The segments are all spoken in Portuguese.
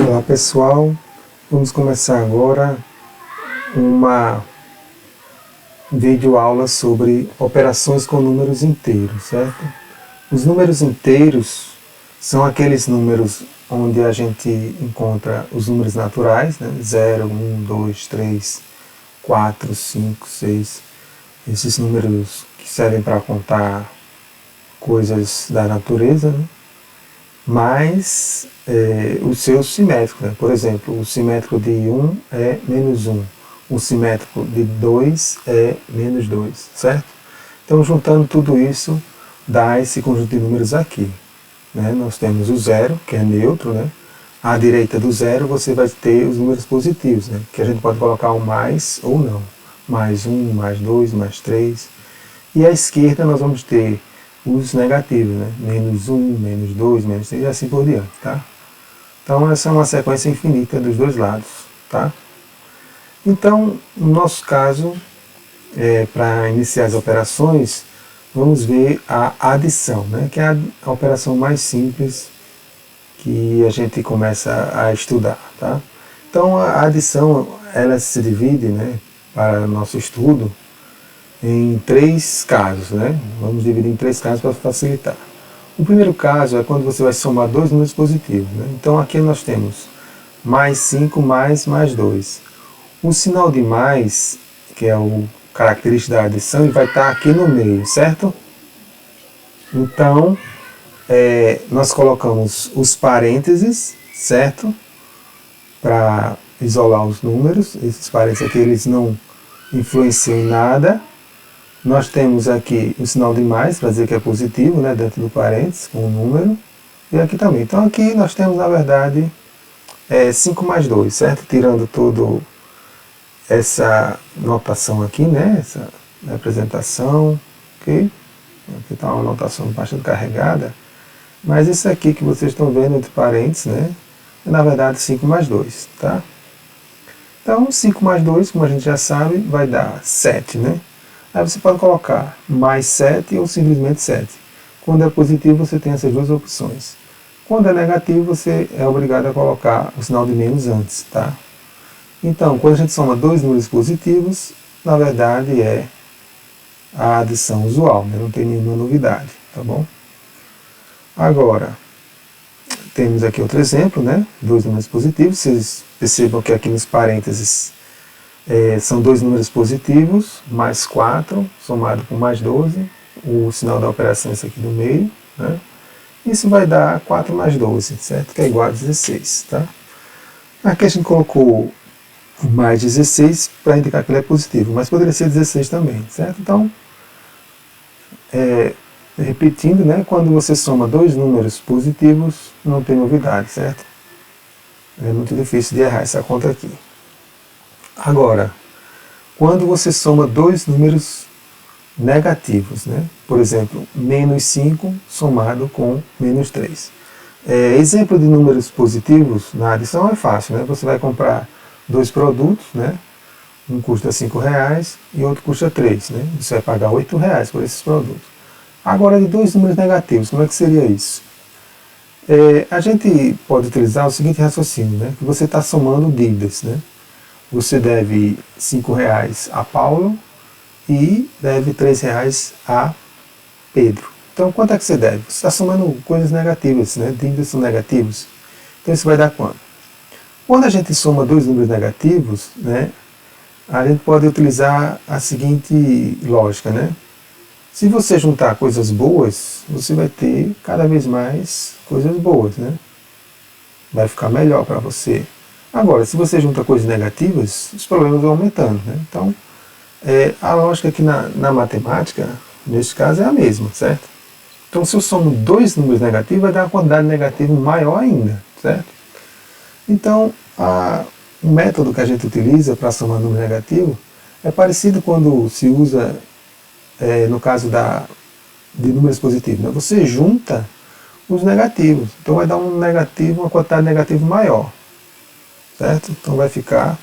Olá pessoal, vamos começar agora uma videoaula sobre operações com números inteiros, certo? Os números inteiros são aqueles números onde a gente encontra os números naturais, né? 0, 1, 2, 3, 4, 5, 6, esses números que servem para contar coisas da natureza, né? Mas os seus simétricos, né? Por exemplo, o simétrico de 1 é menos 1, o simétrico de 2 é menos 2, certo? Então, juntando tudo isso, dá esse conjunto de números aqui, né? Nós temos o zero, que é neutro, né? À direita do zero você vai ter os números positivos, né? Que a gente pode colocar um mais ou não. Mais 1, mais 2, mais 3. E à esquerda nós vamos ter os negativos, né? Menos 1, menos 2, menos 3 e assim por diante, tá? Então essa é uma sequência infinita dos dois lados, tá? Então, no nosso caso, para iniciar as operações, vamos ver a adição, né? Que é a operação mais simples que a gente começa a estudar, tá? Então a adição, ela se divide, né, para o nosso estudo, em três casos, né? Vamos dividir em três casos para facilitar. O primeiro caso é quando você vai somar dois números positivos, né? Então aqui nós temos mais 5 mais 2. O sinal de mais, que é o característico da adição, ele vai estar aqui no meio, certo? Então nós colocamos os parênteses, certo? Para isolar os números. Esses parênteses aqui eles não influenciam em nada. Nós temos aqui o sinal de mais, para dizer que é positivo, né, dentro do parênteses, com o número. E aqui também. Então aqui nós temos, na verdade, 5 mais 2, certo? Tirando toda essa notação aqui, né, essa representação. Ok? Aqui está uma notação bastante carregada. Mas isso aqui que vocês estão vendo entre parênteses, né, é na verdade 5 mais 2, tá? Então 5 mais 2, como a gente já sabe, vai dar 7, né? Aí você pode colocar mais 7 ou simplesmente 7. Quando é positivo, você tem essas duas opções. Quando é negativo, você é obrigado a colocar o sinal de menos antes, tá? Então, quando a gente soma dois números positivos, na verdade é a adição usual, né? Não tem nenhuma novidade, tá bom? Agora, temos aqui outro exemplo, né? Dois números positivos. Vocês percebam que aqui nos parênteses são dois números positivos, mais 4, somado com mais 12, o sinal da operação é esse aqui do meio, né? Isso vai dar 4 mais 12, certo? Que é igual a 16, tá? Aqui a gente colocou mais 16 para indicar que ele é positivo, mas poderia ser 16 também, certo? Então, repetindo, né? Quando você soma dois números positivos, não tem novidade, certo? É muito difícil de errar essa conta aqui. Agora, quando você soma dois números negativos, né? Por exemplo, menos 5 somado com menos 3. Exemplo de números positivos na adição é fácil, né? Você vai comprar dois produtos, né? Um custa R$5 e outro custa 3, né? Você vai pagar R$8 por esses produtos. Agora, de dois números negativos, como é que seria isso? A gente pode utilizar o seguinte raciocínio, né? Que você está somando dívidas, né? Você deve R$5 a Paulo e deve R$3 a Pedro. Então, quanto é que você deve? Você está somando coisas negativas, né? Dívidas são negativos. Então, isso vai dar quanto? Quando a gente soma dois números negativos, né? A gente pode utilizar a seguinte lógica, né? Se você juntar coisas boas, você vai ter cada vez mais coisas boas, né? Vai ficar melhor para você. Agora, se você junta coisas negativas, os problemas vão aumentando, né? Então, a lógica aqui na matemática, nesse caso, é a mesma, certo? Então, se eu somo dois números negativos, vai dar uma quantidade negativa maior ainda, certo? Então, o método que a gente utiliza para somar número negativo é parecido quando se usa, no caso de números positivos, né? Você junta os negativos, então vai dar um negativo, uma quantidade negativa maior. Certo? Então vai ficar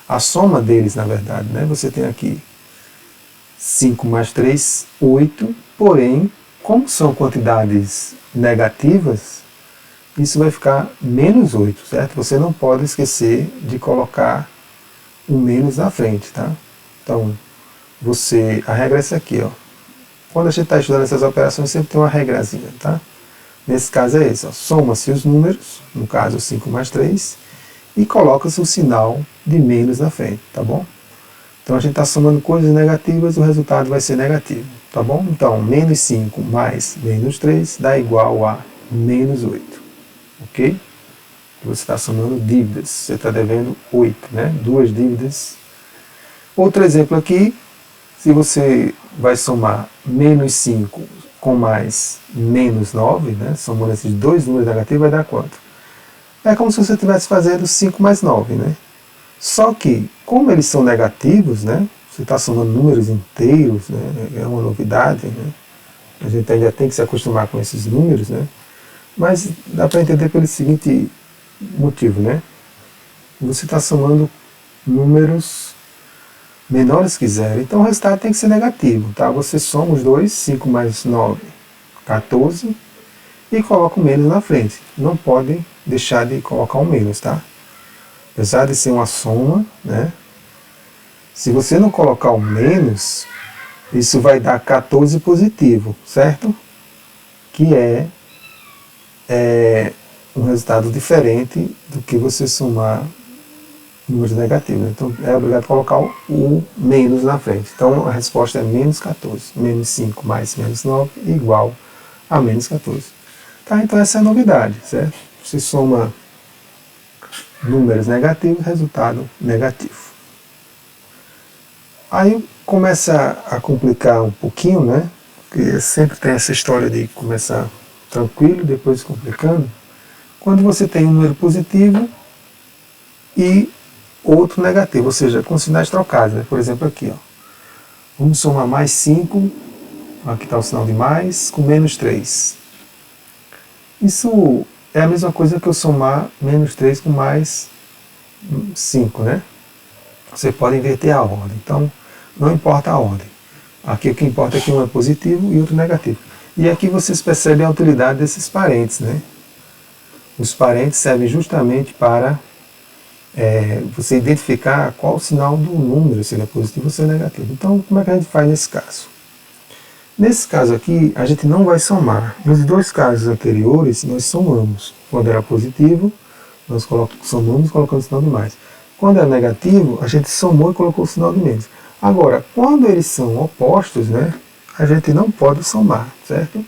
a soma deles, na verdade, né? Você tem aqui 5 mais 3, 8, porém, como são quantidades negativas, isso vai ficar menos 8, certo? Você não pode esquecer de colocar o menos na frente, tá? Então, a regra é essa aqui, ó. Quando a gente está estudando essas operações, sempre tem uma regrazinha, tá? Nesse caso é esse, ó. Soma-se os números, no caso 5 mais 3, e coloca-se o sinal de menos na frente, tá bom? Então a gente está somando coisas negativas, o resultado vai ser negativo, tá bom? Então, menos 5 mais menos 3 dá igual a menos 8, ok? Você está somando dívidas, você está devendo 8, né? Duas dívidas. Outro exemplo aqui, se você vai somar menos 5 com mais menos 9, né? Somando esses dois números negativos, vai dar quanto? É como se você estivesse fazendo 5 mais 9, né? Só que, como eles são negativos, né? Você está somando números inteiros, né? É uma novidade, né? A gente ainda tem que se acostumar com esses números, né? Mas dá para entender pelo seguinte motivo, né? Você está somando números menores que zero, então o resultado tem que ser negativo, tá? Você soma os dois, 5 mais 9, 14, e coloca o menos na frente. Não pode deixar de colocar o menos, tá? Apesar de ser uma soma, né? Se você não colocar o menos, isso vai dar 14 positivo, certo? Que é um resultado diferente do que você somar números negativos. Então é obrigado a colocar o menos na frente. Então a resposta é menos 14. Menos 5 mais menos 9 igual a menos 14. Tá? Então essa é a novidade, certo? Você soma números negativos, resultado negativo. Aí começa a complicar um pouquinho, né? Porque sempre tem essa história de começar tranquilo, depois complicando. Quando você tem um número positivo e outro negativo, ou seja, com sinais trocados, né? Por exemplo aqui, ó. Vamos somar mais 5, aqui está o sinal de mais, com menos 3. Isso é a mesma coisa que eu somar menos 3 com mais 5, né? Você pode inverter a ordem, então não importa a ordem. Aqui o que importa é que um é positivo e outro negativo. E aqui vocês percebem a utilidade desses parênteses, né? Os parênteses servem justamente para você identificar qual o sinal do número, se ele é positivo ou se é negativo. Então, como é que a gente faz nesse caso? Nesse caso aqui, a gente não vai somar. Nos dois casos anteriores, nós somamos. Quando era positivo, nós somamos e colocamos o sinal de mais. Quando era negativo, a gente somou e colocou o sinal de menos. Agora, quando eles são opostos, né, a gente não pode somar, certo?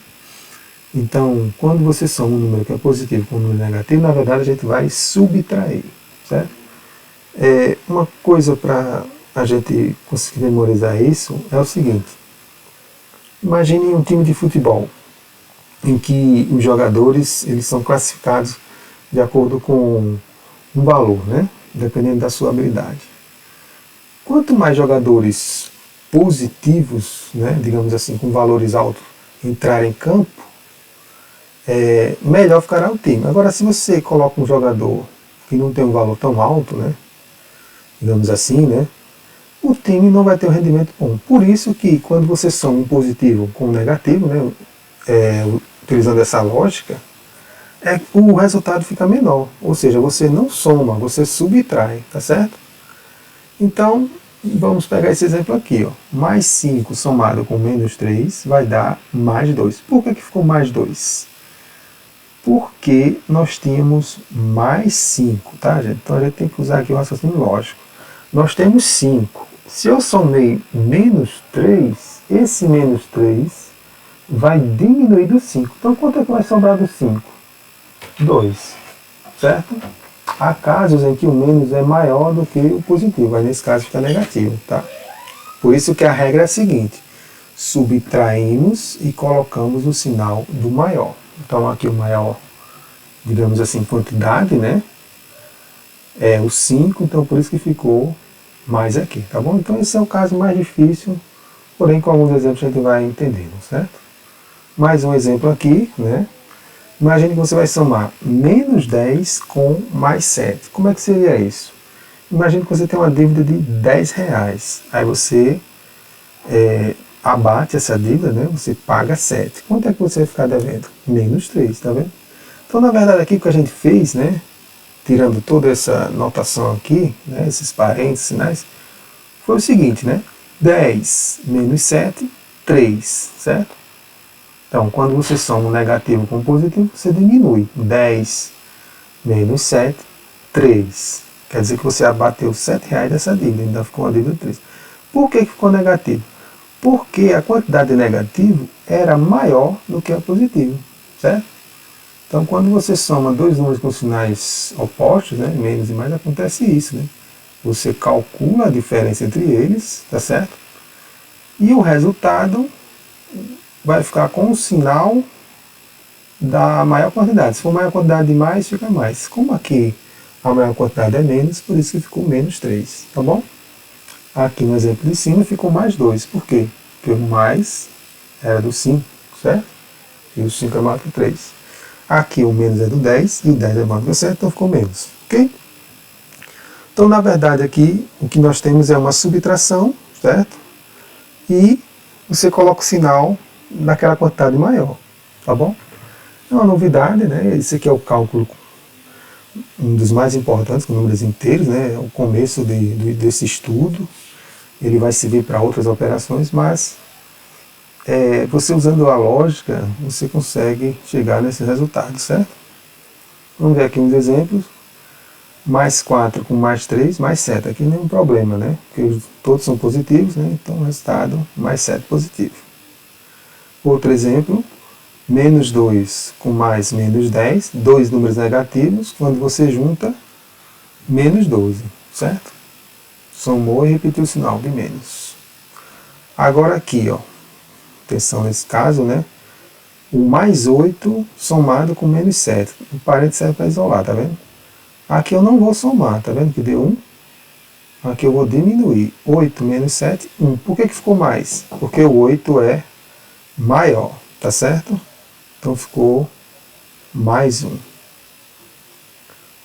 Então, quando você soma um número que é positivo com um número negativo, na verdade a gente vai subtrair, certo? Uma coisa para a gente conseguir memorizar isso é o seguinte. Imagine um time de futebol em que os jogadores eles são classificados de acordo com um valor, né? Dependendo da sua habilidade. Quanto mais jogadores positivos, né, digamos assim, com valores altos, entrarem em campo, melhor ficará o time. Agora, se você coloca um jogador que não tem um valor tão alto, né, digamos assim, né, o time não vai ter um rendimento bom. Por isso que quando você soma um positivo com um negativo, né, utilizando essa lógica, o resultado fica menor. Ou seja, você não soma, você subtrai, tá certo? Então, vamos pegar esse exemplo aqui, ó. Mais 5 somado com menos 3 vai dar mais 2. Por que ficou mais 2? Porque nós tínhamos mais 5, tá, gente? Então a gente tem que usar aqui o raciocínio lógico. Nós temos 5. Se eu somei menos 3, esse menos 3 vai diminuir do 5. Então quanto é que vai sobrar do 5? 2, certo? Há casos em que o menos é maior do que o positivo, mas nesse caso fica negativo, tá? Por isso que a regra é a seguinte: subtraímos e colocamos o sinal do maior. Então aqui o maior, digamos assim, quantidade, né? É o 5, então por isso que ficou mais aqui, tá bom? Então esse é o caso mais difícil, porém com alguns exemplos a gente vai entendendo, certo? Mais um exemplo aqui, né? Imagine que você vai somar menos 10 com mais 7. Como é que seria isso? Imagine que você tem uma dívida de 10 reais. Aí você abate essa dívida, né? Você paga 7. Quanto é que você vai ficar devendo? Menos 3, tá vendo? Então, na verdade, aqui o que a gente fez, né, tirando toda essa notação aqui, né, esses parênteses, sinais, foi o seguinte, né, 10 menos 7, 3, certo? Então, quando você soma um negativo com um positivo, você diminui. 10 menos 7, 3. Quer dizer que você abateu R$7 dessa dívida, ainda ficou uma dívida de 3. Por que ficou negativo? Porque a quantidade de negativo era maior do que a positivo, certo? Então, quando você soma dois números com sinais opostos, né, menos e mais, acontece isso, né? Você calcula a diferença entre eles, tá certo? E o resultado vai ficar com o sinal da maior quantidade. Se for maior quantidade de mais, fica mais. Como aqui a maior quantidade é menos, por isso que ficou menos 3, tá bom? Aqui no exemplo de cima ficou mais 2. Por quê? Porque o mais era do 5, certo? E o 5 é maior que 3. Aqui o menos é do 10 e o 10 é maior que o 7, então ficou menos. Ok? Então, na verdade, aqui o que nós temos é uma subtração, certo? E você coloca o sinal naquela quantidade maior, tá bom? É uma novidade, né? Esse aqui é o cálculo, um dos mais importantes, com números inteiros, né? É o começo desse estudo. Ele vai servir para outras operações, mas você usando a lógica, você consegue chegar nesse resultado, certo? Vamos ver aqui uns exemplos. Mais 4 com mais 3, mais 7. Aqui nenhum problema, né? Porque todos são positivos, né? Então o resultado, mais 7 positivo. Outro exemplo, menos 2 com mais menos 10, dois números negativos, quando você junta, menos 12, certo? Somou e repetiu o sinal de menos. Agora aqui, ó, atenção nesse caso, né? O mais 8 somado com menos 7. O parênteses serve para isolar, tá vendo? Aqui eu não vou somar, tá vendo que deu 1? Aqui eu vou diminuir. 8 menos 7, 1. Por que ficou mais? Porque o 8 é maior, tá certo? Então ficou mais 1.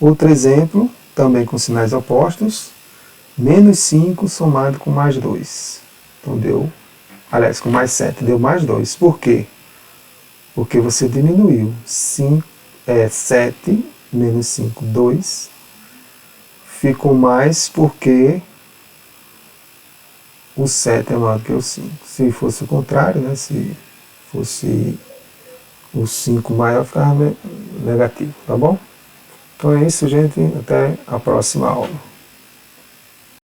Outro exemplo, também com sinais opostos. Menos 5 somado com mais 2. Então deu, aliás, com mais 7, deu mais 2. Por quê? Porque você diminuiu. 7 menos 5, 2. Ficou mais porque o 7 é maior do que o 5. Se fosse o contrário, né? Se fosse o 5 maior, ficava negativo, tá bom? Então é isso, gente. Até a próxima aula.